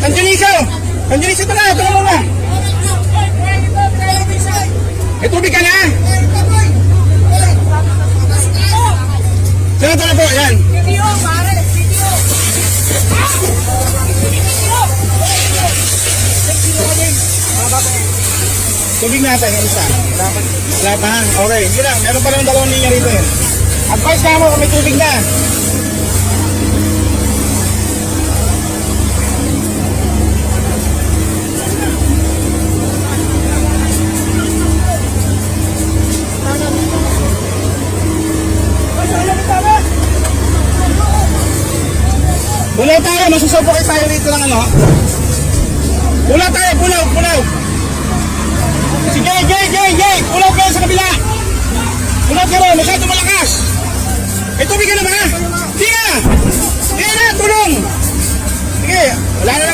Anjeliso! Anjeliso, tara mo na. May tubig ka na? Tara po, yan. Video, pare, video. Tubig natin, yung isa. Wala pa, okay. Hindi lang, meron pa lang dalawang linya rito yun. Advice ka mo kung may tubig na. Pulaw tayo, masusupokit tayo rito lang ano. Pulaw tayo, pulaw. Sige, Jay, pulaw kayo sa kabila. Pulaw kayo, masyado malakas. May tubig ka na ba? Sige na, tulong. Sige, wala na naman.